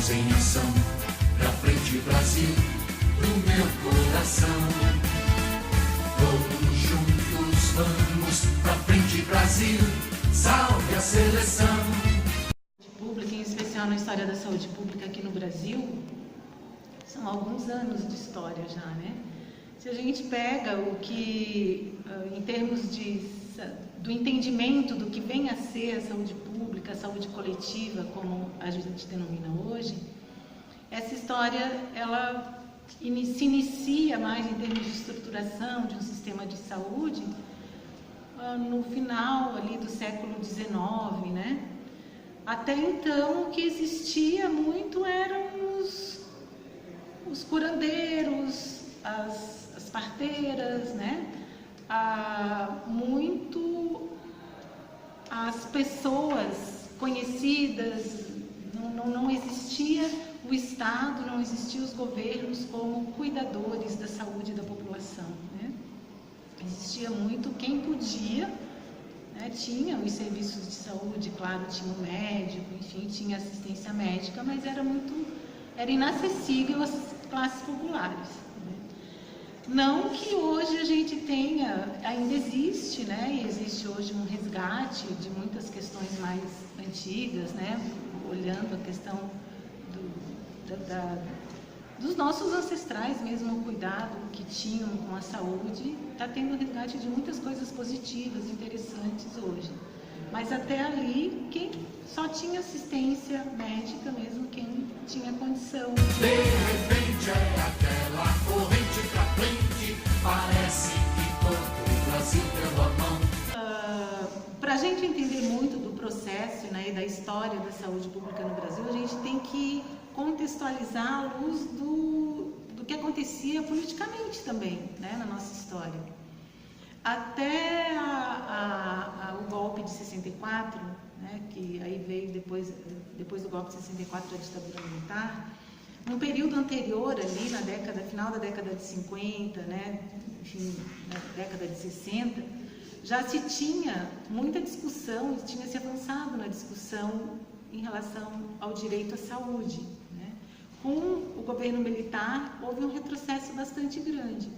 Vamos em ação, pra frente Brasil, do meu coração. Todos juntos vamos, pra frente Brasil, salve a seleção. Pública, em especial na história da saúde pública aqui no Brasil, são alguns anos de história já, né? Se a gente pega o que, em termos do entendimento do que vem a ser a saúde pública, a saúde coletiva, como a gente denomina hoje, essa história, ela se inicia mais em termos de estruturação de um sistema de saúde no final ali do século XIX, né? Até então, o que existia muito eram os curandeiros, as parteiras, né? Muito as pessoas conhecidas, não existia o Estado, não existiam os governos como cuidadores da saúde da população, né? Existia muito quem podia, né? Tinha os serviços de saúde, claro, tinha o médico, enfim, tinha assistência médica, mas era inacessível às classes populares. Não que hoje a gente tenha, ainda existe, né? E existe hoje um resgate de muitas questões mais antigas, né? Olhando a questão dos nossos ancestrais mesmo, o cuidado que tinham com a saúde, está tendo um resgate de muitas coisas positivas, interessantes hoje. Mas até ali, quem só tinha assistência médica mesmo, quem tinha condição. De repente é aquela corrente pra frente, parece que todo o Brasil deu a mão. Para a gente entender muito do processo, né, e da história da saúde pública no Brasil, a gente tem que contextualizar à luz do que acontecia politicamente também, né, na nossa história. Até o golpe de 64, né, que aí veio depois do golpe de 64 a ditadura militar, no período anterior ali, final da década de 50, né, enfim, na década de 60, já se tinha muita discussão, tinha se avançado na discussão em relação ao direito à saúde, né? Com o governo militar houve um retrocesso bastante grande.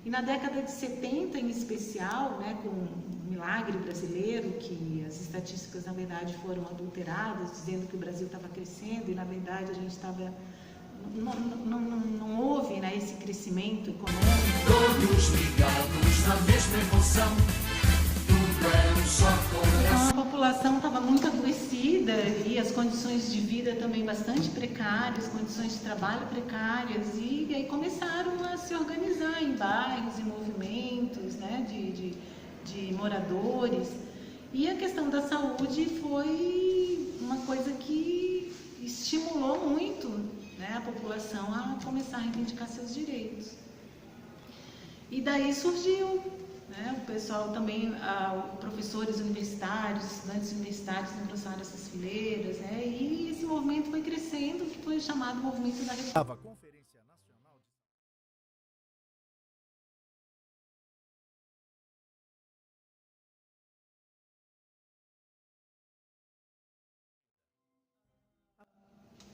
E na década de 70, em especial, né, com o milagre brasileiro, que as estatísticas, na verdade, foram adulteradas, dizendo que o Brasil estava crescendo, e, na verdade, a gente estava... Não houve, né, esse crescimento econômico. Todos ligados na mesma emoção, tudo é um só coração. Então, a população estava muito adoecida e as condições de vida também bastante precárias, condições de trabalho precárias, e aí começaram a se organizar em bairros, em movimentos, né, de moradores, e a questão da saúde foi uma coisa que estimulou muito, né, a população a começar a reivindicar seus direitos. E daí surgiu, né, o pessoal também, professores universitários, estudantes universitários engrossaram essas fileiras, né, e esse movimento foi crescendo, que foi chamado movimento da reforma.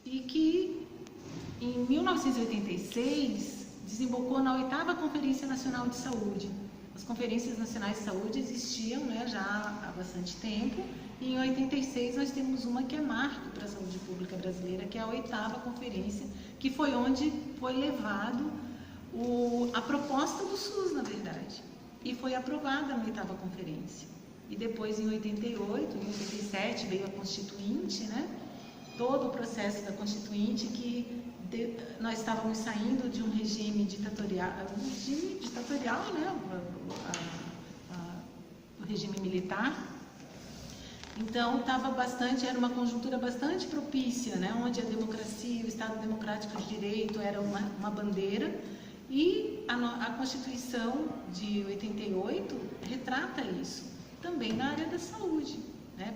E que em 1986 desembocou na 8ª Conferência Nacional de Saúde. As conferências nacionais de saúde existiam, né, já há bastante tempo, e em 86 nós temos uma que é marco para a saúde pública brasileira, que é a 8ª Conferência, que foi onde foi levado a proposta do SUS, na verdade, e foi aprovada na 8ª Conferência. E depois, em 88, em 87, veio a Constituinte, né? Todo o processo da Constituinte, que nós estávamos saindo de um regime ditatorial, né? O regime militar. Então, era uma conjuntura bastante propícia, né? Onde a democracia, o Estado Democrático de Direito era uma bandeira, e a Constituição de 88 retrata isso, também na área da saúde, né?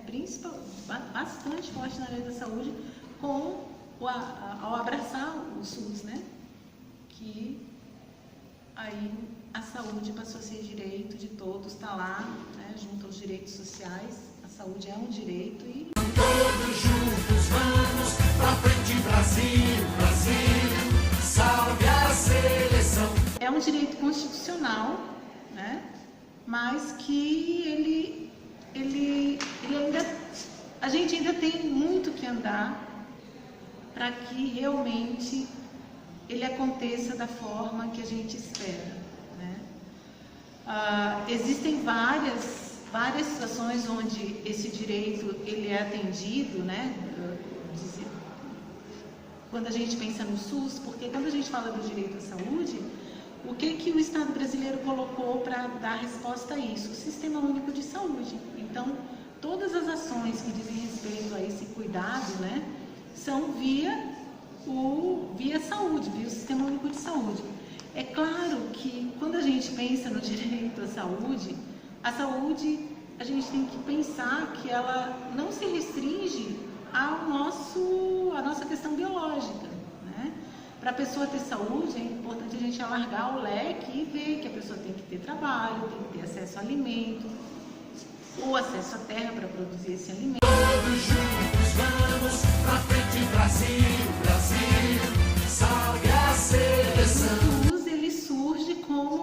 Bastante forte na área da saúde, ao abraçar o SUS, né? Que aí a saúde passou a ser direito de todos, está lá, né? Junto aos direitos sociais, a saúde é um direito e... Todos juntos vamos pra frente, Brasil. direito constitucional, né? Mas que ele ainda, a gente ainda tem muito que andar para que realmente ele aconteça da forma que a gente espera, né? Existem várias situações onde esse direito ele é atendido, né? Quando a gente pensa no SUS, porque quando a gente fala do direito à saúde, o que o Estado brasileiro colocou para dar resposta a isso? O Sistema Único de Saúde. Então, todas as ações que dizem respeito a esse cuidado, né, são via saúde, via o Sistema Único de Saúde. É claro que quando a gente pensa no direito à saúde, a gente tem que pensar que ela não se restringe à nossa questão biológica, né? Para a pessoa ter saúde, é importante a gente alargar o leque e ver que a pessoa tem que ter trabalho, tem que ter acesso a alimento, ou acesso à terra para produzir esse alimento. Todos juntos vamos pra frente, Brasil, Brasil, salve a seleção. O SUS, ele surge como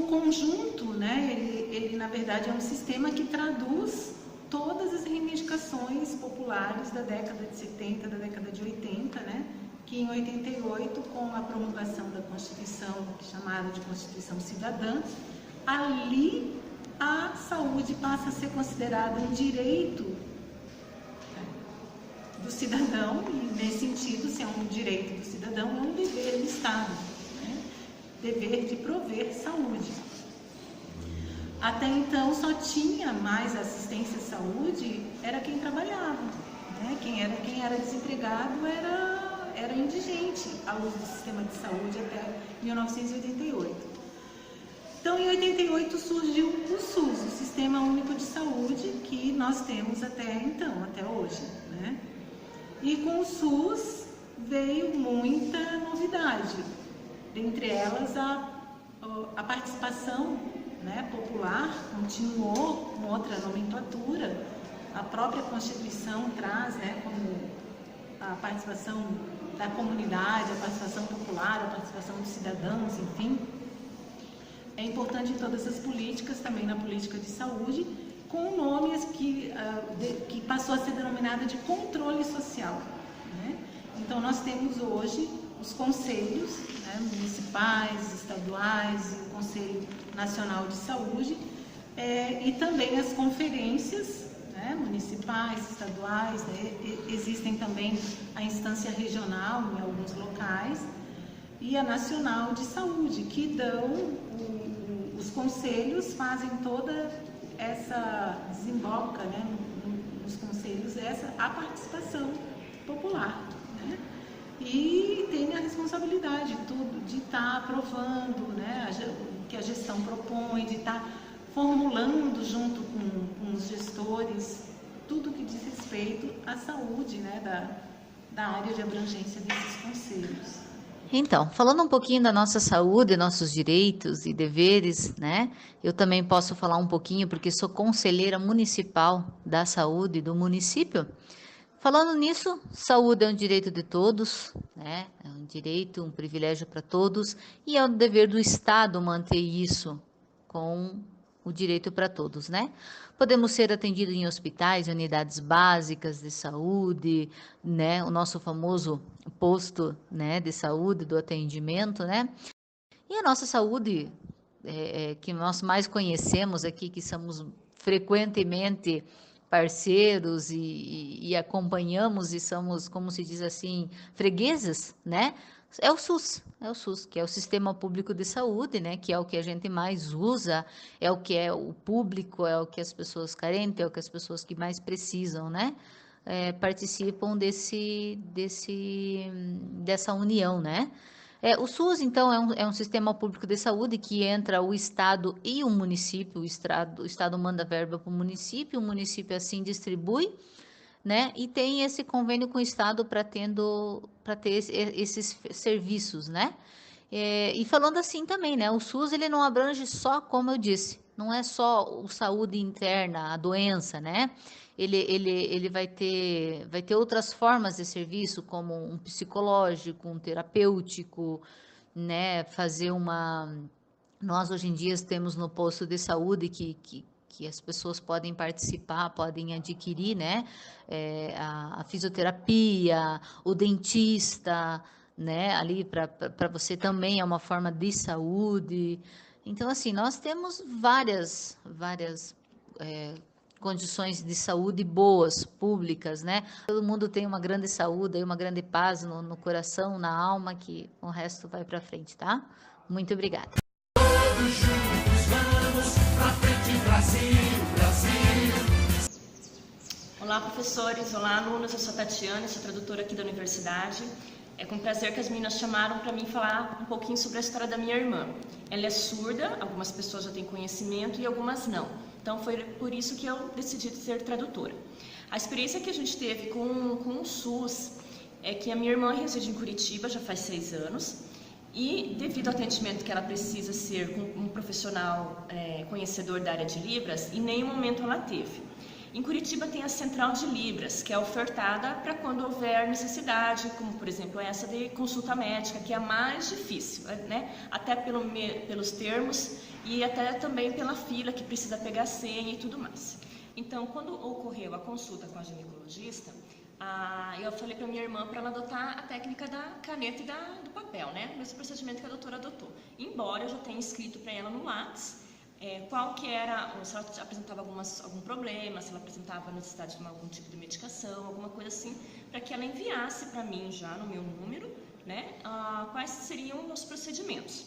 conjunto, né? Ele na verdade é um sistema que traduz todas as reivindicações populares da década de 70, da década de 80, né? Que em 88, com a promulgação da Constituição, chamada de Constituição Cidadã, ali a saúde passa a ser considerada um direito do cidadão, e nesse sentido, se é um direito do cidadão, é um dever do Estado, né? Dever de prover saúde. Até então só tinha mais assistência à saúde era quem trabalhava, né? Quem era desempregado era indigente à luz do sistema de saúde até 1988. Então, em 88 surgiu o SUS, o Sistema Único de Saúde, que nós temos até então, até hoje, né? E com o SUS veio muita novidade, dentre elas a participação, né, popular, continuou com outra nomenclatura. A própria Constituição traz, né, como a participação da comunidade, a participação popular, a participação dos cidadãos, enfim. É importante em todas as políticas, também na política de saúde, com nomes que passou a ser denominada de controle social, né? Então, nós temos hoje os conselhos, né, municipais, estaduais, e o Conselho Nacional de Saúde, e também as conferências, né, municipais, estaduais, né? Existem também a instância regional em alguns locais, e a Nacional de Saúde, que dão, os conselhos fazem toda desemboca, né, nos conselhos a participação popular, né? E tem a responsabilidade de estar aprovando, né, o que a gestão propõe, de estar formulando junto com os gestores tudo que diz respeito à saúde, né, da área de abrangência desses conselhos. Então, falando um pouquinho da nossa saúde, nossos direitos e deveres, né? Eu também posso falar um pouquinho, porque sou conselheira municipal da saúde do município. Falando nisso, saúde é um direito de todos, né? É um direito, um privilégio para todos, e é um dever do Estado manter isso com o direito para todos, né? Podemos ser atendidos em hospitais, unidades básicas de saúde, né? O nosso famoso posto, né, de saúde, do atendimento, né? E a nossa saúde, que nós mais conhecemos aqui, que somos frequentemente parceiros e acompanhamos e somos, como se diz assim, freguesas, né? É o SUS, que é o Sistema Público de Saúde, né? Que é o que a gente mais usa, é o que é o público, é o que as pessoas carentes, é o que as pessoas que mais precisam, né? Participam dessa união, né? O SUS, então, é um sistema público de saúde que entra o Estado e o município. O Estado manda verba para o município assim distribui, né? E tem esse convênio com o Estado para ter esses serviços, né? E falando assim também, né? O SUS, ele não abrange só, como eu disse, não é só o saúde interna, a doença, né? Ele vai ter outras formas de serviço, como um psicológico, um terapêutico, né? Nós hoje em dia temos no posto de saúde que as pessoas podem participar, podem adquirir, né? A fisioterapia, o dentista, né? Ali para você também é uma forma de saúde. Então, assim, nós temos várias condições de saúde boas, públicas, né? Todo mundo tem uma grande saúde e uma grande paz no coração, na alma, que o resto vai para frente, tá? Muito obrigada. Todos juntos vamos pra frente, Brasil, Brasil. Olá, professores. Olá, alunos. Eu sou a Tatiana, sou tradutora aqui da universidade. É com prazer que as meninas chamaram para mim falar um pouquinho sobre a história da minha irmã. Ela é surda, algumas pessoas já têm conhecimento e algumas não. Então, foi por isso que eu decidi ser tradutora. A experiência que a gente teve com o SUS é que a minha irmã reside em Curitiba já faz 6 anos e, devido ao atendimento que ela precisa ser com um profissional conhecedor da área de Libras, em nenhum momento ela teve. Em Curitiba tem a Central de Libras, que é ofertada para quando houver necessidade, como por exemplo essa de consulta médica, que é a mais difícil, né? Até pelos termos e até também pela fila que precisa pegar senha e tudo mais. Então, quando ocorreu a consulta com a ginecologista, eu falei para minha irmã para ela adotar a técnica da caneta e do papel, né? O mesmo procedimento que a doutora adotou. Embora eu já tenha escrito para ela no lápis qual que era, se ela apresentava algum problema, se ela apresentava necessidade de tomar algum tipo de medicação, alguma coisa assim, para que ela enviasse para mim já no meu número, né, quais seriam os procedimentos.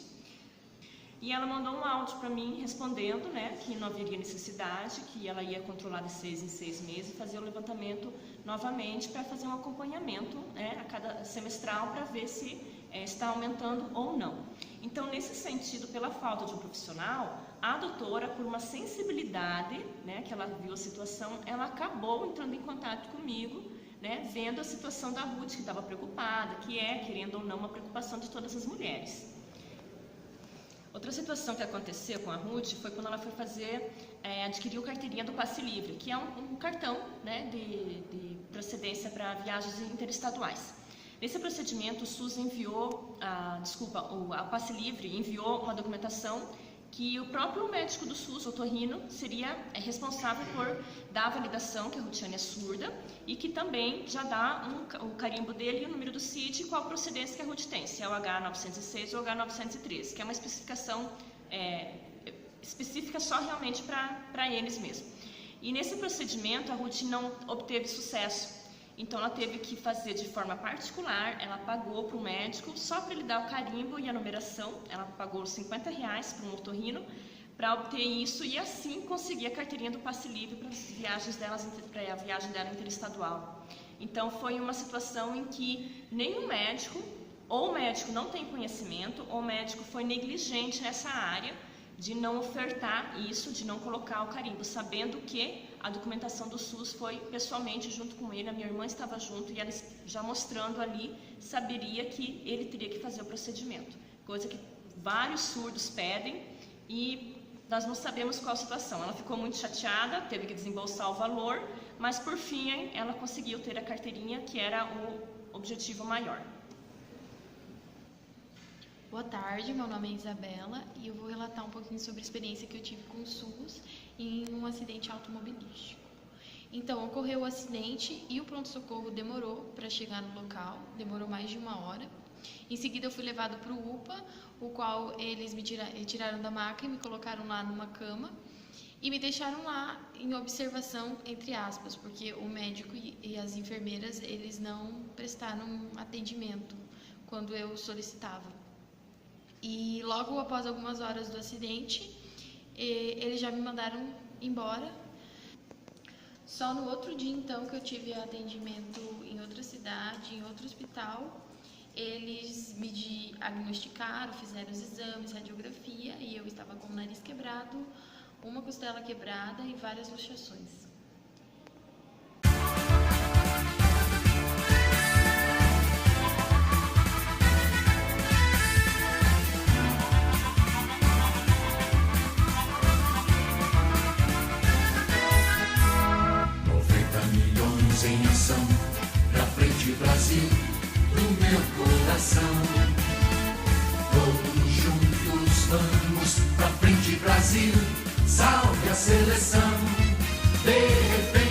E ela mandou um áudio para mim respondendo, né, que não haveria necessidade, que ela ia controlar de 6 em 6 meses e fazer o levantamento novamente para fazer um acompanhamento, né, a cada semestral para ver se está aumentando ou não. Então, nesse sentido, pela falta de um profissional, a doutora, por uma sensibilidade, né, que ela viu a situação, ela acabou entrando em contato comigo, né, vendo a situação da Ruth, que estava preocupada, que querendo ou não, uma preocupação de todas as mulheres. Outra situação que aconteceu com a Ruth foi quando ela foi adquirir a carteirinha do Passe Livre, que é um cartão, né, de procedência para viagens interestaduais. Nesse procedimento, o SUS enviou, o Passe Livre enviou uma documentação que o próprio médico do SUS, otorrino, seria responsável por dar a validação que a Rutiane é surda e que também já dá o carimbo dele e o número do CID e qual a procedência que a Ruth tem, se é o H906 ou o H913, que é uma especificação específica só realmente para eles mesmo. E nesse procedimento, a Ruth não obteve sucesso. Então, ela teve que fazer de forma particular, ela pagou para o médico, só para ele dar o carimbo e a numeração, ela pagou R$50 para um otorrino, para obter isso e assim conseguir a carteirinha do Passe Livre para a viagem dela interestadual. Então, foi uma situação em que nenhum médico, ou o médico não tem conhecimento, ou o médico foi negligente nessa área, de não ofertar isso, de não colocar o carimbo, sabendo que a documentação do SUS foi pessoalmente junto com ele, a minha irmã estava junto e ela já mostrando ali, saberia que ele teria que fazer o procedimento, coisa que vários surdos pedem e nós não sabemos qual a situação. Ela ficou muito chateada, teve que desembolsar o valor, mas por fim ela conseguiu ter a carteirinha, que era o objetivo maior. Boa tarde, meu nome é Isabela e eu vou relatar um pouquinho sobre a experiência que eu tive com o SUS em um acidente automobilístico. Então, ocorreu o acidente e o pronto-socorro demorou para chegar no local, demorou mais de 1 hora. Em seguida, eu fui levado para o UPA, o qual eles me tiraram da maca e me colocaram lá numa cama e me deixaram lá em observação, entre aspas, porque o médico e as enfermeiras, eles não prestaram atendimento quando eu solicitava. E logo após algumas horas do acidente, eles já me mandaram embora. Só no outro dia, então, que eu tive atendimento em outra cidade, em outro hospital, eles me diagnosticaram, fizeram os exames, radiografia, e eu estava com o nariz quebrado, uma costela quebrada e várias luxações. meu coração. Todos juntos vamos pra frente, Brasil, salve a seleção. De repente